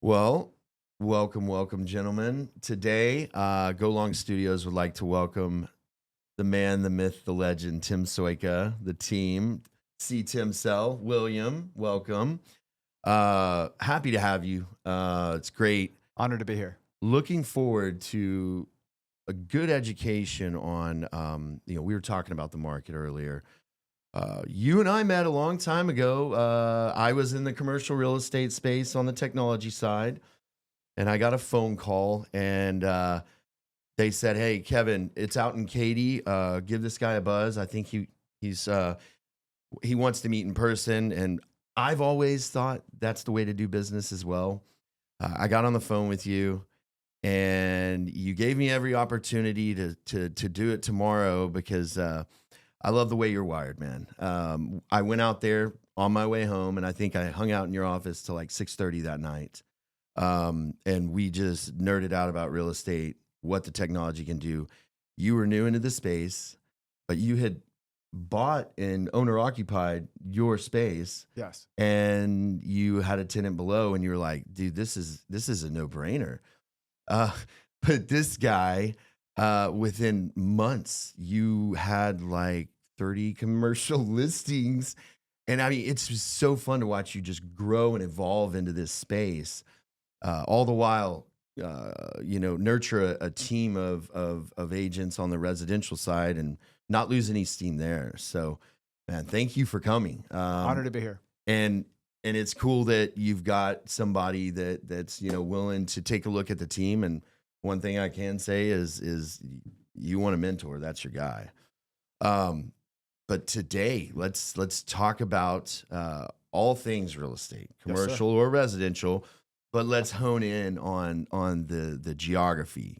Well, welcome, gentlemen. Today, Go Long Studios would like to welcome the man, the myth, the legend, Tim Sojka, the team. See Tim Sell, William, welcome. Happy to have you. It's great. Honored to be here. Looking forward to a good education on, we were talking about the market earlier. You and I met a long time ago. I was in the commercial real estate space on the technology side, and I got a phone call, and they said, "Hey, Kevin, it's out in Katy. Give this guy a buzz. I think he wants to meet in person." And I've always thought that's the way to do business as well. I got on the phone with you, and you gave me every opportunity to do it tomorrow because I love the way you're wired, man. I went out there on my way home, and I think I hung out in your office till like 6:30 that night. And we just nerded out about real estate, what the technology can do. You were new into the space, but you had bought and owner occupied your space. Yes. And you had a tenant below, and you were like, dude, this is a no-brainer. But this guy, within months, you had like 30 commercial listings. And I mean, it's just so fun to watch you just grow and evolve into this space. All the while, nurture a team of agents on the residential side and not lose any steam there. So, man, thank you for coming. Honored to be here. And it's cool that you've got somebody that's willing to take a look at the team. And one thing I can say is you want a mentor. That's your guy. But today, let's talk about all things real estate, commercial or residential. But let's hone in on the geography.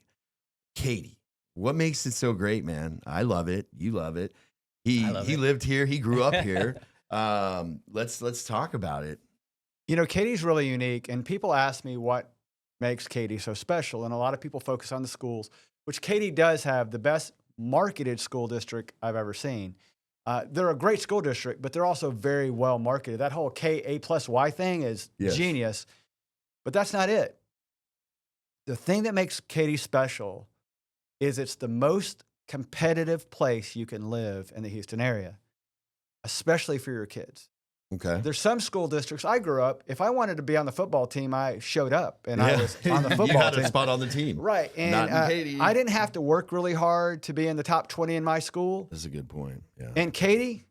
Katy, what makes it so great, man? I love it. You love it. He lived here. He grew up here. Let's talk about it. Katy's really unique, and people ask me what makes Katy so special, and a lot of people focus on the schools, which Katy does have the best marketed school district I've ever seen. They're a great school district, but they're also very well marketed. That whole K+Y thing is genius. But that's not it. The thing that makes Katy special is it's the most competitive place you can live in the Houston area, especially for your kids. Okay. There's some school districts. I grew up, if I wanted to be on the football team, I showed up and I was on the football team. You had a spot on the team. Right. And not in Katy. I didn't have to work really hard to be in the top 20 in my school. That's a good point. Yeah. And Katy,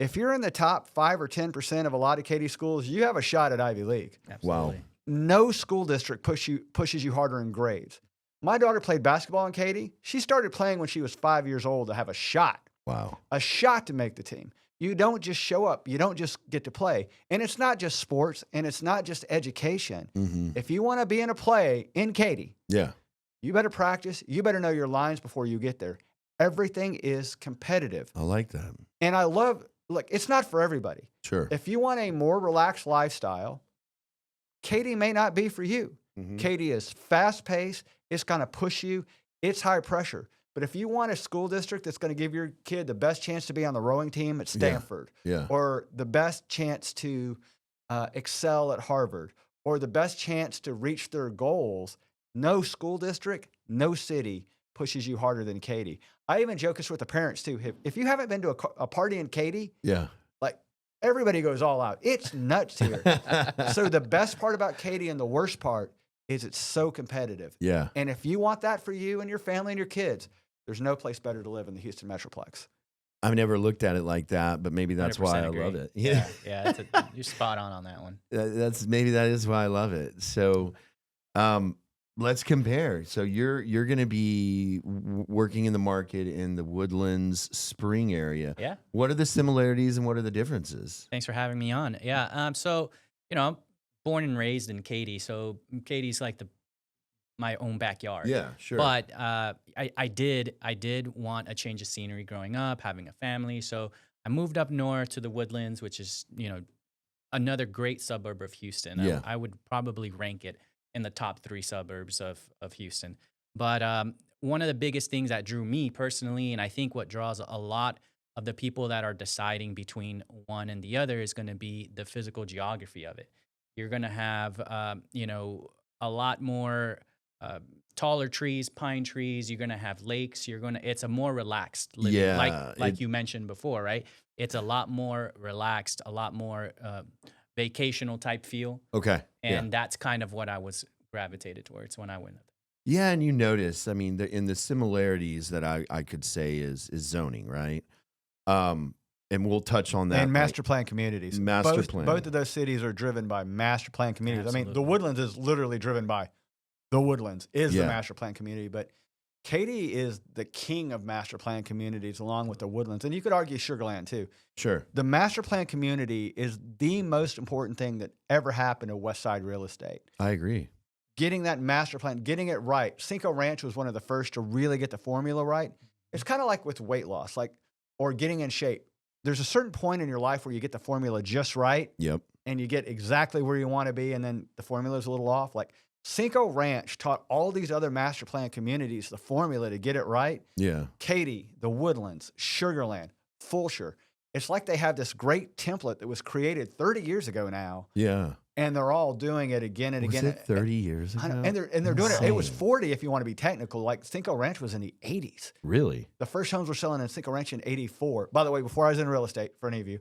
if you're in the top 5 or 10% of a lot of Katy schools, you have a shot at Ivy League. Absolutely. Wow. No school district pushes you harder in grades. My daughter played basketball in Katy. She started playing when she was 5 years old to have a shot. Wow. A shot to make the team. You don't just show up. You don't just get to play. And it's not just sports, and it's not just education. Mm-hmm. If you want to be in a play in Katy, you better practice. You better know your lines before you get there. Everything is competitive. I like that. And I love, it's not for everybody. Sure. If you want a more relaxed lifestyle, Katy may not be for you. Mm-hmm. Katy is fast-paced. It's going to push you. It's high pressure. But if you want a school district that's going to give your kid the best chance to be on the rowing team at Stanford, or the best chance to excel at Harvard, or the best chance to reach their goals, no school district, no city pushes you harder than Katy. I even joke this with the parents too. If you haven't been to a party in Katy, everybody goes all out. It's nuts here. So the best part about Katy and the worst part is it's so competitive. Yeah. And if you want that for you and your family and your kids, there's no place better to live in the Houston Metroplex. I've never looked at it like that, but maybe that's why I love it. Yeah, you're spot on that one. That is why I love it. So, let's compare. So you're going to be working in the market in the Woodlands Spring area. Yeah. What are the similarities and what are the differences? Thanks for having me on. Yeah. So I'm born and raised in Katy, so Katy's like my own backyard. Yeah, sure. But I did want a change of scenery growing up, having a family. So I moved up north to the Woodlands, which is another great suburb of Houston. Yeah. I would probably rank it in the top 3 suburbs of Houston. But one of the biggest things that drew me personally, and I think what draws a lot of the people that are deciding between one and the other, is going to be the physical geography of it. You're going to have, a lot more taller trees, pine trees. You're going to have lakes. It's a more relaxed living, Yeah, like you mentioned before, right? It's a lot more relaxed, a lot more vacational type feel. Okay. And that's kind of what I was gravitated towards when I went. Yeah, and you notice, I mean, in the similarities that I could say is zoning, right? And we'll touch on that. And master plan communities. Both of those cities are driven by master plan communities. Absolutely. I mean, the Woodlands is literally driven by the Woodlands is the master plan community, but Katy is the king of master plan communities along with the Woodlands. And you could argue Sugarland too. Sure. The master plan community is the most important thing that ever happened to West Side real estate. I agree. Getting that master plan, getting it right. Cinco Ranch was one of the first to really get the formula right. It's kind of like with weight loss, or getting in shape. There's a certain point in your life where you get the formula just right. Yep. And you get exactly where you want to be, and then the formula is a little off. Like Cinco Ranch taught all these other master plan communities the formula to get it right. Yeah. Katy, the Woodlands, Sugarland, Fulshire. It's like they have this great template that was created 30 years ago now. Yeah. And they're all doing it again and again. Was it 30 years ago? And they're doing it. It was 40 if you want to be technical. Like Cinco Ranch was in the 80s. Really? The first homes were selling in Cinco Ranch in 84. By the way, before I was in real estate, for any of you.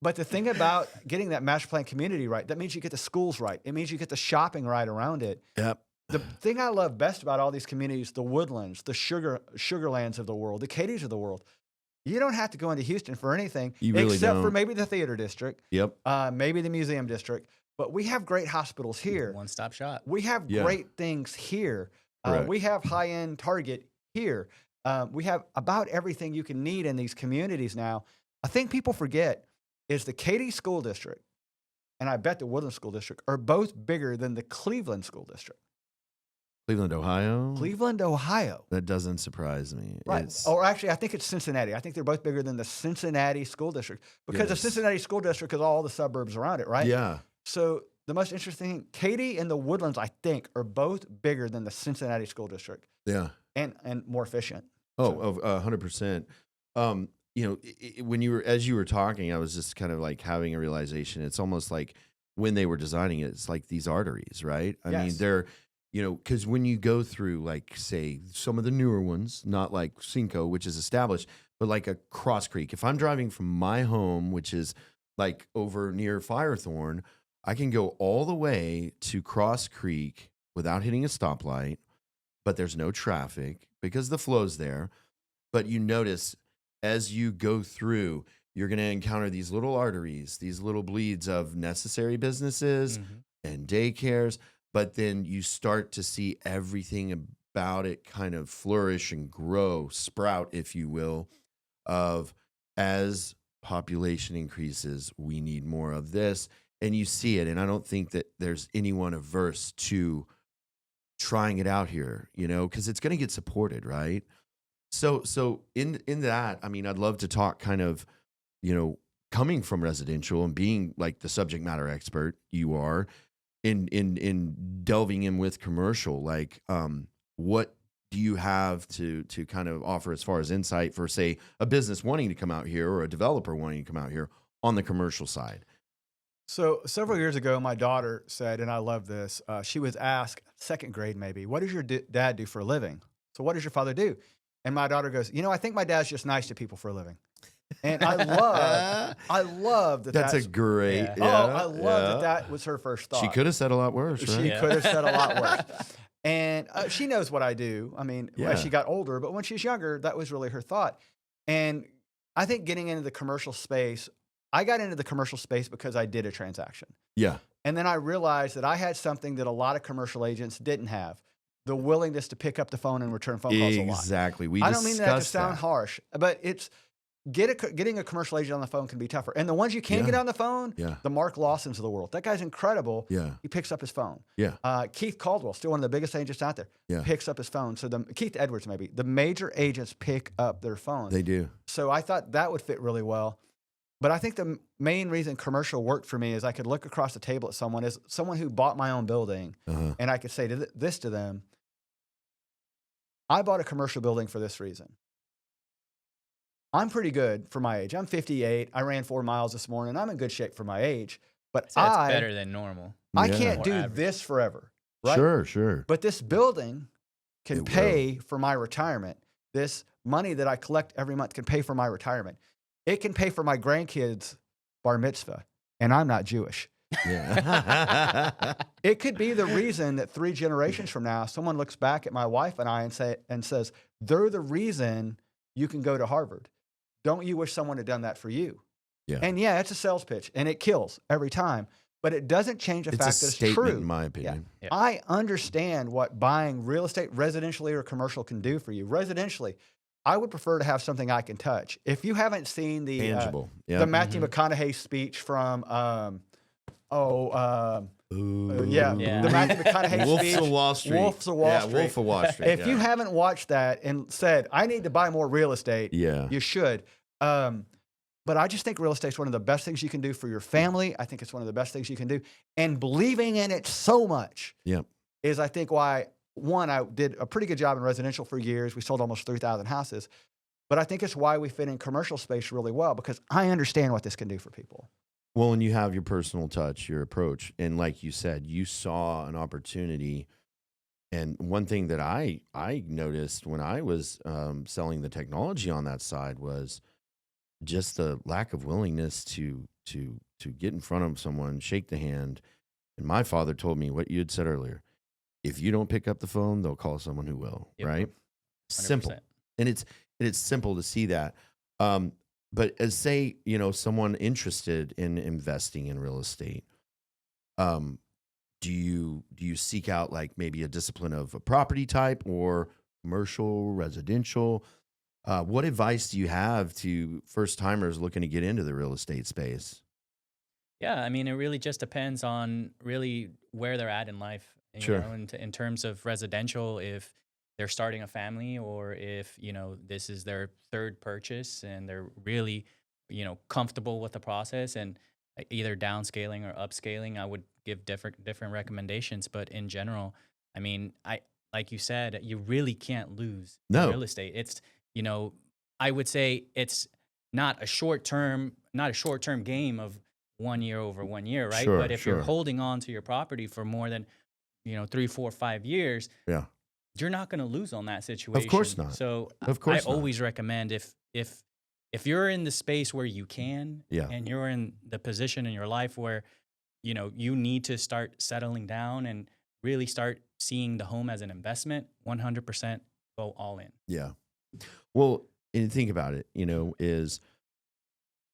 But the thing about getting that master plan community right, that means you get the schools right. It means you get the shopping right around it. Yep. The thing I love best about all these communities, the Woodlands, the Sugarlands of the world, the Katys of the world, you don't have to go into Houston for anything, you really except don't. for maybe the theater district. Yep. Maybe the museum district. But we have great hospitals here. One-stop shop. We have great things here. We have high-end Target here. We have about everything you can need in these communities now. I think people forget is the Katy School District, and I bet the Woodland School District, are both bigger than the Cleveland School District. Cleveland, Ohio? Cleveland, Ohio. That doesn't surprise me. Right. Or actually, I think it's Cincinnati. I think they're both bigger than the Cincinnati School District because the Cincinnati School District is all the suburbs around it, right? Yeah. So the most interesting thing, Katy and the Woodlands, I think, are both bigger than the Cincinnati School District. Yeah. And more efficient. Oh, 100%. When as you were talking, I was just kind of like having a realization. It's almost like when they were designing it, it's like these arteries, right? I mean, they're, because when you go through, like, say, some of the newer ones, not like Cinco, which is established, but like a Cross Creek. If I'm driving from my home, which is like over near Firethorn, I can go all the way to Cross Creek without hitting a stoplight, but there's no traffic because the flow's there. But you notice as you go through, you're going to encounter these little arteries, these little bleeds of necessary businesses and daycares. But then you start to see everything about it kind of flourish and grow, sprout, if you will, of as population increases, we need more of this. And you see it. And I don't think that there's anyone averse to trying it out here, because it's going to get supported, right? So in that, I mean, I'd love to talk kind of, coming from residential and being like the subject matter expert you are in delving in with commercial, like, what do you have to kind of offer as far as insight for, say, a business wanting to come out here or a developer wanting to come out here on the commercial side? So several years ago, my daughter said, and I love this, she was asked, second grade maybe, what does your dad do for a living? So what does your father do? And my daughter goes, I think my dad's just nice to people for a living. And I love that. That's a great. Yeah. I love that was her first thought. She could have said a lot worse, right? She could have said a lot worse. And she knows what I do. I mean, as she got older, but when she's younger, that was really her thought. And I think getting into the commercial space, I got into the commercial space because I did a transaction. Yeah. And then I realized that I had something that a lot of commercial agents didn't have. The willingness to pick up the phone and return phone calls a lot. Exactly. I don't mean that to sound harsh, but it's getting a commercial agent on the phone can be tougher. And the ones you can get on the phone, the Mark Lawsons of the world. That guy's incredible. Yeah. He picks up his phone. Yeah. Keith Caldwell, still one of the biggest agents out there, picks up his phone. So Keith Edwards, maybe. The major agents pick up their phones. They do. So I thought that would fit really well. But I think the main reason commercial worked for me is I could look across the table at someone who bought my own building, and I could say this to them. I bought a commercial building for this reason. I'm pretty good for my age. I'm 58. I ran 4 miles this morning. I'm in good shape for my age. But So that's better than normal. I Yeah. can't Or do average. this forever, right? Sure. But this building can It pay for my retirement. This money that I collect every month can pay for my retirement. It can pay for my grandkids' bar mitzvah, and I'm not Jewish. Yeah. It could be the reason that 3 generations from now, someone looks back at my wife and I and says, they're the reason you can go to Harvard. Don't you wish someone had done that for you? Yeah. And yeah, it's a sales pitch and it kills every time, but it doesn't change the It's a fact that it's statement, true. in my opinion. Yeah. I understand what buying real estate, residentially or commercial, can do for you. Residentially, I would prefer to have something I can touch. If you haven't seen the Tangible. the Matthew McConaughey speech from the Matthew McConaughey Wolves speech, of Wall Street. Wolves of Wall Street. Wolf of Wall Street. If you haven't watched that and said, I need to buy more real estate, you should. But I just think real estate is one of the best things you can do for your family. I think it's one of the best things you can do. And believing in it so much is, I think, why, one, I did a pretty good job in residential for years. We sold almost 3,000 houses. But I think it's why we fit in commercial space really well, because I understand what this can do for people. Well, and you have your personal touch, your approach. And like you said, you saw an opportunity. And one thing that I noticed when I was selling the technology on that side was just the lack of willingness to get in front of someone, shake the hand. And my father told me what you had said earlier. If you don't pick up the phone, they'll call someone who will, right? 100%. Simple. And it's simple to see that. But as say, someone interested in investing in real estate, do you seek out like maybe a discipline of a property type or commercial, residential? What advice do you have to first timers looking to get into the real estate space? Yeah, I mean, it really just depends on really where they're at in life. Sure. In terms of residential, if they're starting a family or if, this is their third purchase and they're really, comfortable with the process and either downscaling or upscaling, I would give different recommendations. But in general, I mean, like you said, you really can't lose in real estate. It's, I would say it's not a short-term game of 1 year over 1 year, right? Sure, but if you're holding on to your property for more than 3, 4, 5 years, you're not going to lose on that situation. Of course not. So of course I always recommend if you're in the space where you can, and you're in the position in your life where you need to start settling down and really start seeing the home as an investment, 100% go all in. Yeah. Well, and think about it, is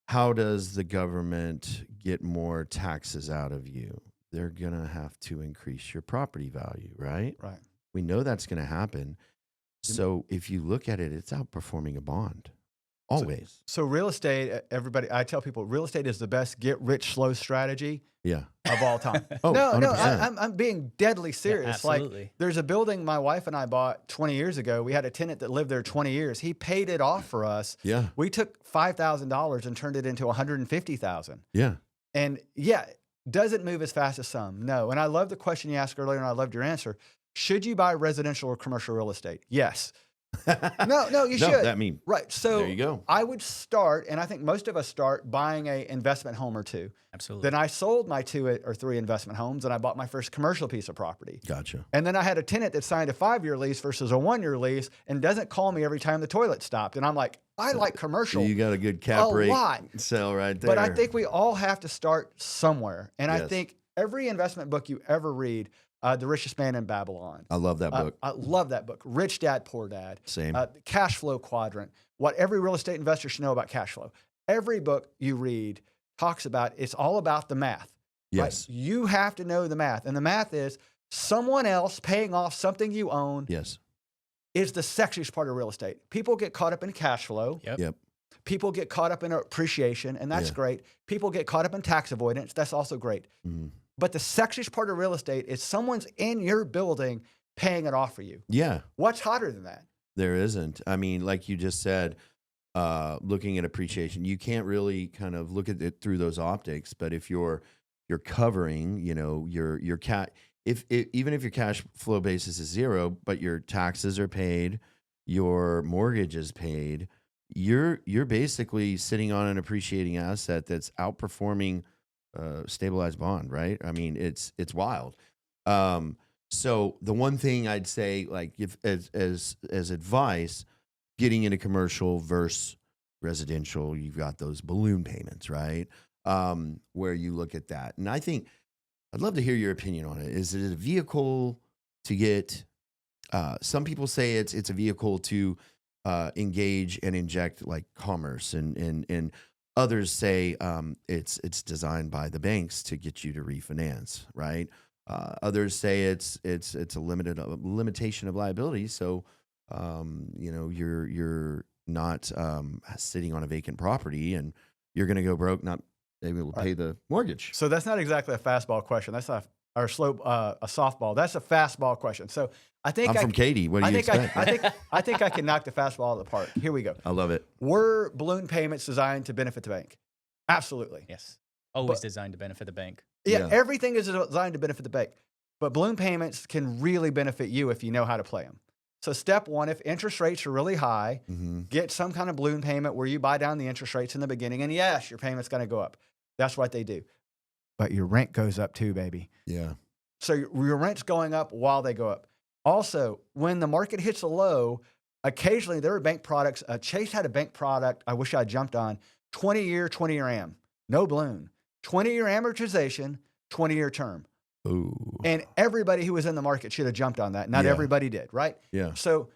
how does the government get more taxes out of you? They're going to have to increase your property value, right? Right. We know that's going to happen. So if you look at it, it's outperforming a bond. Always. So real estate, everybody, I tell people, real estate is the best get rich slow strategy of all time. Oh, no, 100%. I'm being deadly serious. absolutely. Like, there's a building my wife and I bought 20 years ago. We had a tenant that lived there 20 years. He paid it off for us. Yeah. We took $5,000 and turned it into $150,000. Yeah. And does it move as fast as some? No. And I love the question you asked earlier, and I loved your answer. Should you buy residential or commercial real estate? Yes. No, you should. Right. So there you go. I would start, and I think most of us start buying a investment home or two. Absolutely. Then I sold my 2 or 3 investment homes, and I bought my first commercial piece of property. Gotcha. And then I had a tenant that signed a 5-year lease versus a 1-year lease and doesn't call me every time the toilet stopped. And I'm like, I like commercial. So you got a good cap rate sell right there. But I think we all have to start somewhere. And I Yes. think every investment book you ever read, The Richest Man in Babylon. I love that book. I love that book. Rich Dad, Poor Dad. Same. Cash Flow Quadrant. What every real estate investor should know about cash flow. Every book you read talks about, it's all about the math. Yes. Right? You have to know the math. And the math is someone else paying off something you own Yes. is the sexiest part of real estate. People get caught up in cash flow. Yep. People get caught up in appreciation, and that's great. People get caught up in tax avoidance. That's also great. Mhm. But the sexiest part of real estate is someone's in your building paying it off for you. Yeah. What's hotter than that? There isn't. I mean, like you just said, looking at appreciation, you can't really kind of look at it through those optics. But if you're covering, your even if your cash flow basis is 0, but your taxes are paid, your mortgage is paid, you're basically sitting on an appreciating asset that's outperforming stabilized bond, right? I mean, it's wild. So the one thing I'd say, like, if as advice, getting into commercial versus residential, you've got those balloon payments, right? Where you look at that, and I think I'd love to hear your opinion on it. Is it a vehicle to get? Some people say it's a vehicle to engage and inject like commerce, and others say it's designed by the banks to get you to refinance, right? Others say it's a limitation of liability, so you're not sitting on a vacant property and you're going to go broke, not able to pay the mortgage. So that's not exactly a fastball question. That's not or a softball. That's a fastball question. So I think I'm from Katy. What do you expect? I think I can knock the fastball out of the park. Here we go. I love it. Were balloon payments designed to benefit the bank? Absolutely. Yes. Always designed to benefit the bank. Yeah, everything is designed to benefit the bank. But balloon payments can really benefit you if you know how to play them. So step one, if interest rates are really high, get some kind of balloon payment where you buy down the interest rates in the beginning. And yes, your payment's going to go up. That's what they do. But your rent goes up too, baby. Yeah. So your rent's going up while they go up. Also, when the market hits a low, occasionally there are bank products. Chase had a bank product I wish I jumped on, 20-year AM. No balloon. 20-year amortization, 20-year term. Ooh. And everybody who was in the market should have jumped on that. Not everybody did, right? Yeah. So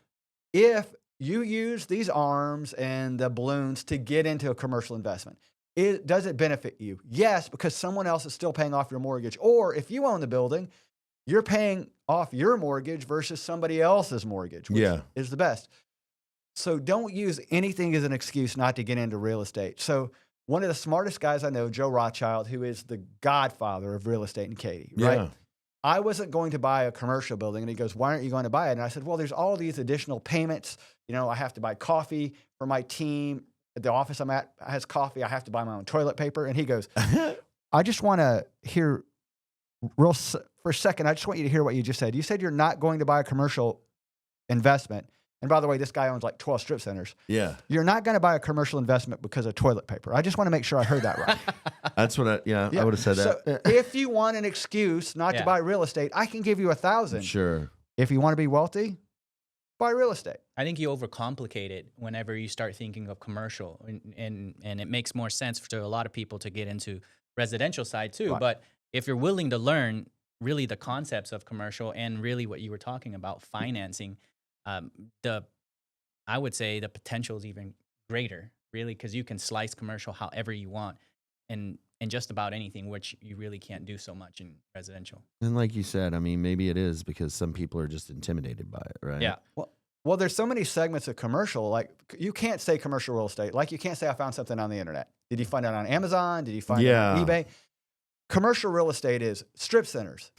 if you use these arms and the balloons to get into a commercial investment, does it benefit you? Yes, because someone else is still paying off your mortgage. Or if you own the building, you're paying off your mortgage versus somebody else's mortgage, which is the best. So don't use anything as an excuse not to get into real estate. So one of the smartest guys I know, Joe Rothschild, who is the godfather of real estate in Katy, right? Yeah. I wasn't going to buy a commercial building. And he goes, why aren't you going to buy it? And I said, well, there's all these additional payments. You know, I have to buy coffee for my team. The office I'm at has coffee. I have to buy my own toilet paper. And he goes, I just want to hear for a second. I just want you to hear what you just said. You said you're not going to buy a commercial investment. And by the way, this guy owns like 12 strip centers. Yeah. You're not going to buy a commercial investment because of toilet paper. I just want to make sure I heard that right. That's what I would have said that. So if you want an excuse not to buy real estate, I can give you 1,000. Sure. If you want to be wealthy, buy real estate. I think you overcomplicate it whenever you start thinking of commercial, and it makes more sense to a lot of people to get into residential side too. Right. But if you're willing to learn really the concepts of commercial and really what you were talking about, financing, I would say the potential is even greater, really, because you can slice commercial however you want, and just about anything, which you really can't do so much in residential. And like you said, I mean, maybe it is because some people are just intimidated by it, right? Yeah. Well, there's so many segments of commercial. Like you can't say commercial real estate. Like you can't say I found something on the internet. Did you find it on Amazon? Did you find it on eBay? Commercial real estate is strip centers.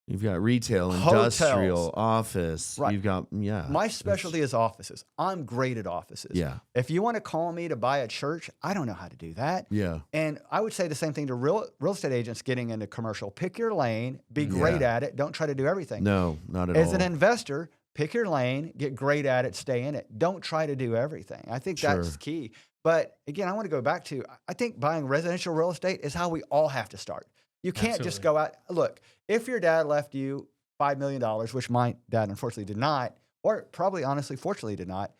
You've got retail, industrial, office. Right. You've got, My specialty is offices. I'm great at offices. Yeah. If you want to call me to buy a church, I don't know how to do that. Yeah. And I would say the same thing to real estate agents getting into commercial. Pick your lane, be great at it. Don't try to do everything. No, not at all. As an investor, pick your lane, get great at it, stay in it. Don't try to do everything. I think that's key. But again, I want to go back to, I think buying residential real estate is how we all have to start. You can't just go out. Look, if your dad left you $5 million, which my dad unfortunately did not, or probably honestly, fortunately did not,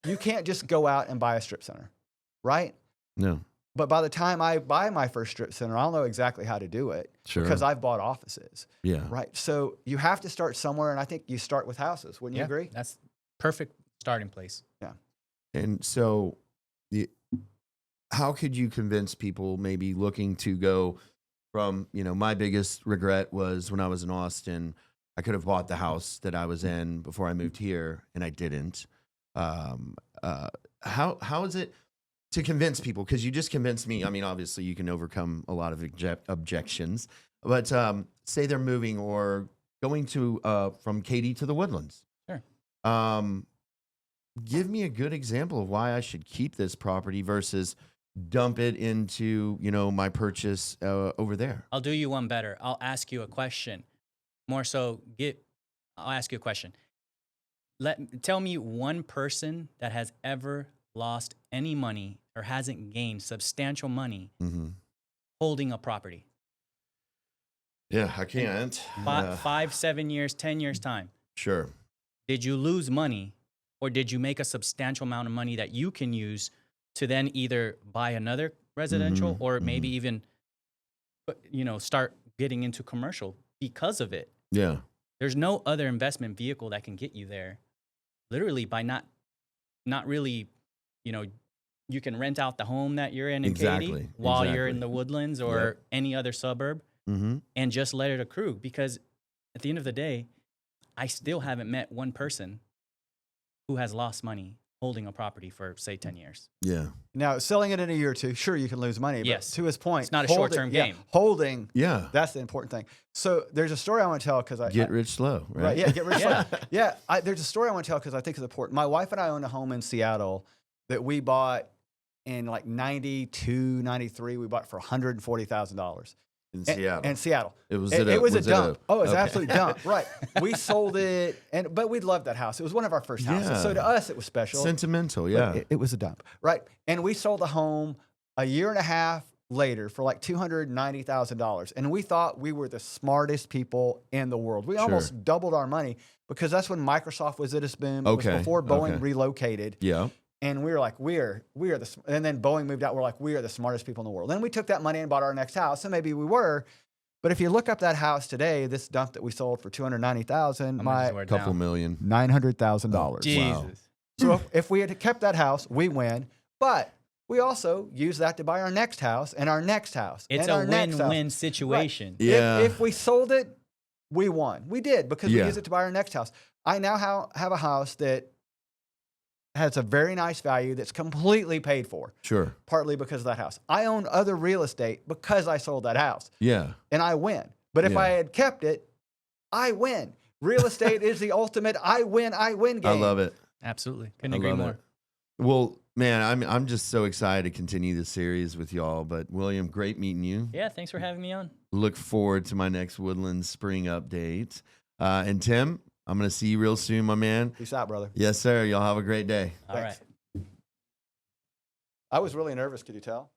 you can't just go out and buy a strip center, right? No. But by the time I buy my first strip center, I'll know exactly how to do it because I've bought offices. Yeah. Right. So you have to start somewhere, and I think you start with houses. Wouldn't you agree? That's perfect starting place. Yeah. And so how could you convince people maybe looking to go from, my biggest regret was when I was in Austin, I could have bought the house that I was in before I moved here, and I didn't. How is it to convince people? Because you just convinced me. I mean, obviously, you can overcome a lot of objections, but say they're moving or going to from Katy to the Woodlands. Sure. Give me a good example of why I should keep this property versus dump it into, my purchase over there. I'll do you one better. I'll ask you a question. I'll ask you a question. Tell me one person that has ever lost any money or hasn't gained substantial money holding a property. Yeah, I can't. 5, 7 years, 10 years time. Sure. Did you lose money, or did you make a substantial amount of money that you can use to then either buy another residential or maybe even, start getting into commercial because of it? Yeah. There's no other investment vehicle that can get you there, literally by not really, you can rent out the home that you're in Katy while you're in the Woodlands or any other suburb and just let it accrue. Because at the end of the day, I still haven't met one person who has lost money holding a property for, say, 10 years. Yeah. Now, selling it in a year or two, sure, you can lose money. But Yes. to his point, It's not a short-term game. Holding, Yeah. that's the important thing. So there's a story I want to tell because Get rich slow, right? yeah, get rich slow. Yeah, there's a story I want to tell because I think it's important. My wife and I own a home in Seattle that we bought in like 92, 93. We bought for $140,000. In Seattle. In Seattle. It was a dump. Oh, it was okay. absolute dump. Right. We sold it, but we loved that house. It was one of our first houses. Yeah. So to us, it was special. Sentimental, But yeah. it was a dump. Right. And we sold the home a year and a half later for like $290,000. And we thought we were the smartest people in the world. We almost doubled our money because that's when Microsoft was at its boom. It was before Boeing relocated. Yeah. And we were like, we are and then Boeing moved out. We're like, we are the smartest people in the world. Then we took that money and bought our next house. And maybe we were, but if you look up that house today, this dump that we sold for $290,000, A couple million. $900,000. Jesus. Wow. So if we had kept that house, we win. But we also use that to buy our next house and our next house. It's and a our next house. win-win situation. Right. Yeah. If we sold it, we won. We did because we Yeah. used it to buy our next house. I now have a house that has a very nice value that's completely paid for, Sure. partly because of that house. I own other real estate because I sold that house, Yeah. and I win. But if Yeah. I had kept it, I win. Real estate is the ultimate I win game. I love it. Absolutely. Couldn't I agree love more. it. Well, man, I'm just so excited to continue the series with y'all. But William, great meeting you. Yeah, thanks for having me on. Look forward to my next Woodlands spring update. And Tim, I'm going to see you real soon, my man. Peace out, brother. Yes, sir. Y'all have a great day. All right. I was really nervous. Could you tell?